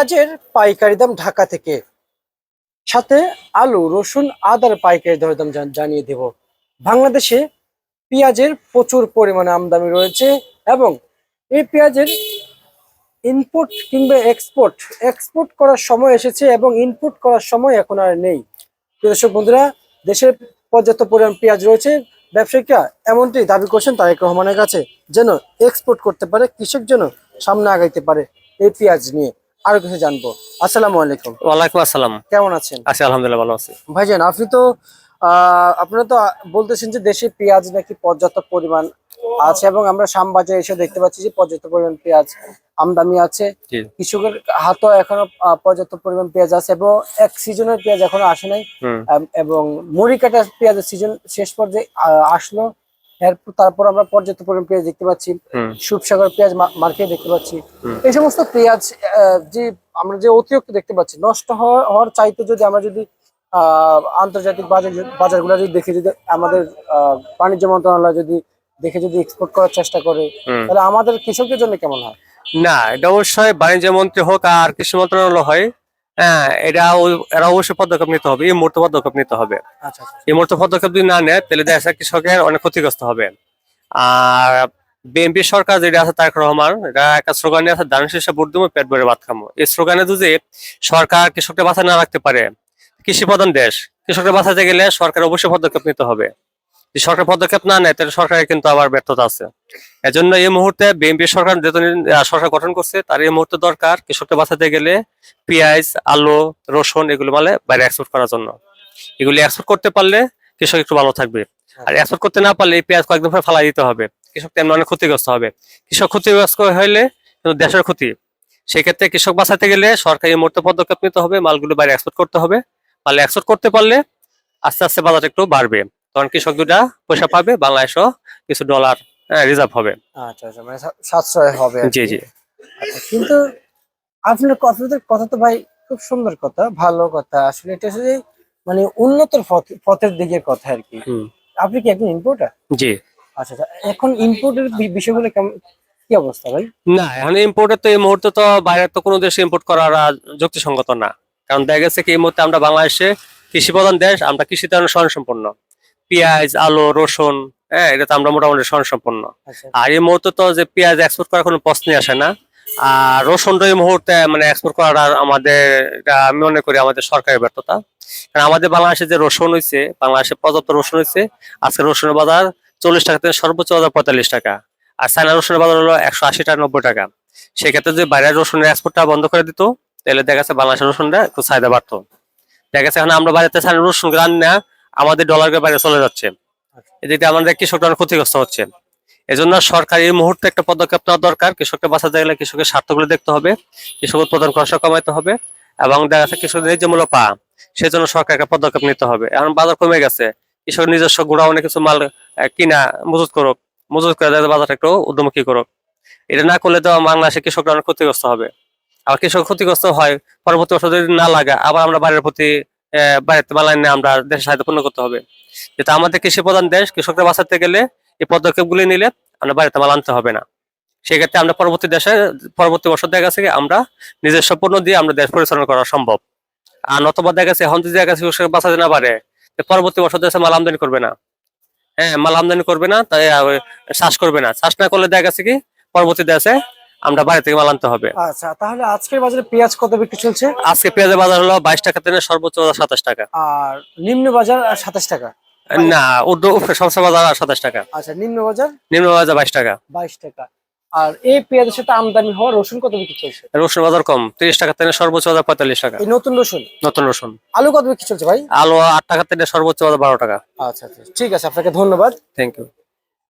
পেঁয়াজের পাইকারি দাম ঢাকা থেকে, সাথে আলু, রসুন, আদার পাইকারি দরদাম জানিয়ে দেব। বাংলাদেশে পেঁয়াজের প্রচুর পরিমাণে আমদানি রয়েছে এবং এই পেঁয়াজের ইনপুট কিংবা এক্সপোর্ট করার সময় এসেছে এবং ইনপুট করার সময় এখন আর নেই। দর্শক বন্ধুরা, দেশে পর্যাপ্ত পরিমাণ পেঁয়াজ রয়েছে, ব্যবসায়িকরা এমনটি দাবি করছেন তারেক রহমানের কাছে, যেন এক্সপোর্ট করতে পারে, কৃষক যেন সামনে আগাইতে পারে এই পেঁয়াজ নিয়ে। আরো কিছু জানবো। আসসালামু আলাইকুম। ওয়ালাইকুম আসসালাম। কেমন আছেন? আছি আলহামদুলিল্লাহ, ভালো আছি। ভাইজান, আপনি তো আপনারা তো বলতেছেন যে দেশে পেঁয়াজ নাকি পর্যাপ্ত পরিমাণ আছে এবং আমরা শ্যামবাজারে এসে দেখতে পাচ্ছি যে পর্যাপ্ত পরিমাণ পেঁয়াজ আমদানি আছে। কৃষকের হাতেও এখনো পর্যাপ্ত পরিমাণ পেঁয়াজ আছে এবং এক সিজনের পেঁয়াজ এখনো আসে নাই এবং মুড়ি কাটার পেঁয়াজের সিজন শেষ পর্যায়ে আসলো। তারপর আমরা পর্যাপ্ত পরিমাণ পেঁয়াজ দেখতে পাচ্ছি, সুপসাগর পেঁয়াজ মার্কেটে দেখতে পাচ্ছি। এই সমস্ত পেঁয়াজ যে আমরা যে অতিরিক্ত দেখতে পাচ্ছি, নষ্ট হওয়ার চাইতে যদি আমরা যদি আন্তর্জাতিক বাজারগুলো যদি দেখে, যদি আমাদের বাণিজ্য মন্ত্রণালয় যদি দেখে যদি এক্সপোর্ট করার চেষ্টা করে, তাহলে আমাদের কৃষকদের জন্য কেমন হয়? না, এটা অবশ্যই বাণিজ্য মন্ত্রী হোক আর কৃষি মন্ত্রণালয় হয়, হ্যাঁ, এরা অবশ্যই পদক্ষেপ নিতে হবে, এই মুহূর্তে পদক্ষেপ নিতে হবে। এই মুহূর্তে পদক্ষেপ যদি না নেয় তাহলে দেখা যায় কৃষকের অনেক ক্ষতিগ্রস্ত হবে। আর বিএনপি সরকার যেটা আছে, তারেক রহমান, এটা একটা স্লোগান আছে, ধান শীষে ভোট দেবো, পেট ভরে ভাত খামো। এই স্লোগানে যদি সরকার কৃষককে বাঁচায় না রাখতে পারে, কৃষি প্রধান দেশ, কৃষককে বাঁচাতে গেলে সরকার অবশ্যই পদক্ষেপ নিতে হবে। যদি সরকার পদক্ষেপ না নেয় তাহলে সরকারের কিন্তু আবার ব্যর্থতা আছে। এজন্য এই মুহূর্তে বিএনপি সরকার যেহেতু সরকার গঠন করছে, তার এই মুহূর্তে দরকার কৃষককে বাঁচাতে গেলে পেঁয়াজ, আলু, রসুন এগুলো বাইরে এক্সপোর্ট করার জন্য। এগুলি এক্সপোর্ট করতে পারলে কৃষক একটু ভালো থাকবে। আর এক্সপোর্ট করতে না পারলে এই পেঁয়াজ কয়েকদিন পরে ফালাই দিতে হবে, কৃষক তেমন অনেক ক্ষতিগ্রস্ত হবে। কৃষক ক্ষতিগ্রস্ত হইলে কিন্তু দেশের ক্ষতি। সেক্ষেত্রে কৃষক বাঁচাতে গেলে সরকার এই মুহূর্তে পদক্ষেপ নিতে হবে, মালগুলো বাইরে এক্সপোর্ট করতে হবে। মাল এক্সপোর্ট করতে পারলে আস্তে আস্তে বাজার একটু বাড়বে, তখন কৃষক দুটা পয়সা পাবে, বাংলাদেশও কিছু ডলার রিজার্ভ হবে। আচ্ছা আচ্ছা, মানে সাশ্রয় হবে। জি জি। কিন্তু আপনাদের কথা তো ভাই খুব সুন্দর কথা, ভালো কথা। আসলে এটা হচ্ছে মানে উন্নত পথের দিকের কথা আর কি। আপনি কি একজন ইম্পোর্টার? জি। আচ্ছা আচ্ছা, এখন ইম্পোর্টের বিষয়গুলো কেমন, কি অবস্থা ভাই? না, এখন ইম্পোর্টের তো এই মুহূর্তে তো বাইরের তো কোনো দেশে ইম্পোর্ট করা যুক্তিসঙ্গত না। কারণ দেখা গেছে কি এই মুহূর্তে আমরা বাংলাদেশে কৃষি প্রধান দেশ, আমরা কৃষিতে স্বয়ংসম্পূর্ণ। পেঁয়াজ, আলু, রসুন, হ্যাঁ, এটা তো আমরা মোটামুটি স্বয়ংসম্পূর্ণ। আর এই মুহূর্তে তো যে পেঁয়াজ এক্সপোর্ট করার কোনো প্রশ্নই আসে না। আর রসুনটা এই মুহূর্তে মানে এক্সপোর্ট করার আমাদের, এটা আমি মনে করি আমাদের সরকারের ব্যর্থতা। কারণ আমাদের বাংলাদেশে যে রসুন হয়েছে, বাংলাদেশে পর্যাপ্ত রসুন হয়েছে। আজকে রসুনের বাজার 40 টাকা থেকে সর্বোচ্চ বাজার 45 টাকা। আর চায়না রসুনের বাজার হলো 180 টাকা 90 টাকা। সেক্ষেত্রে যদি বাইরের রসুনের এক্সপোর্টটা বন্ধ করে দিত, তাহলে দেখা যাচ্ছে বাংলাদেশের রসুনটা একটু চাহিদা বাড়তো। দেখা যাচ্ছে এখন আমরা বাইরেতে চায়না রসুন রান না, আমাদের ডলারের বাইরে চলে যাচ্ছে। এদিকে আমাদের কৃষকরা অনেক ক্ষতিগ্রস্ত হচ্ছে। এজন্য সরকার এই মুহূর্তে একটা পদক্ষেপ নেওয়া দরকার। কৃষককে বাঁচাতে গেলে কৃষকের স্বার্থগুলো দেখতে হবে, কৃষক উৎপাদন খরচ কমাইতে হবে এবং দেখা যাচ্ছে কৃষকদের যে মূল্য পা, সেজন্য সরকার একটা পদক্ষেপ নিতে হবে। এখন বাজার কমে গেছে, কৃষক নিজস্ব গোডাউনে কিছু মাল কিনা মজুত করুক, মজুত করে বাজারটা একটু উদ্যমুখী করুক। এটা না করলে তো বাংলাদেশে কৃষকরা অনেক ক্ষতিগ্রস্ত হবে। আবার কৃষক ক্ষতিগ্রস্ত হয়, পরবর্তী বছর যদি না লাগা, আবার আমরা বাইরের প্রতি বাইরেতে মাল এনে আমরা দেশের সাহায্য পূর্ণ করতে হবে। যেটা আমাদের কৃষি প্রধান দেশ, কৃষকরা বাঁচাতে গেলে এই পদক্ষেপগুলি নিলে আমরা বাইরেতে মাল আনতে হবে না। সেক্ষেত্রে আমরা পরবর্তী বছর দেখা গেছে আমরা নিজস্ব পণ্য দিয়ে আমরা দেশ পরিচালনা করা সম্ভব। আর নতবা দেখা গেছে এখন যদি দেখা গেছে কৃষক বাঁচাতে না পারে, পরবর্তী বছর দেশে মাল আমদানি করবে না। হ্যাঁ, মাল আমদানি করবে না, তাই চাষ করবে না। চাষ না করলে দেখা গেছে কি পরবর্তী দেশে আমরা বাইরে থেকে মাল আনতে হবে। আচ্ছা, তাহলে আজকের বাজারে পেঁয়াজ কত বিক্রি চলছে? আজকে পেঁয়াজের বাজার হলো 22 টাকা থেকে সর্বোচ্চ 27 টাকা। আর নিম্ন বাজার 27 টাকা? না, সবচেয়ে বাজার 27 টাকা। আচ্ছা, নিম্ন বাজার? নিম্ন বাজার 22 টাকা। 22 টাকা। আর এই পেঁয়াজের সাথে আমদানি হওয়া রসুন কত বিক্রি চলছে? রসুন বাজার কম, 30 টাকা থেকে সর্বোচ্চ বাজার 45 টাকা। এই নতুন রসুন? নতুন রসুন। আলু কত বিক্রি চলছে ভাই? আলু 8 টাকা থেকে সর্বোচ্চ বাজার 12 টাকা। আচ্ছা আচ্ছা, ঠিক আছে, আপনাকে ধন্যবাদ। Thank you.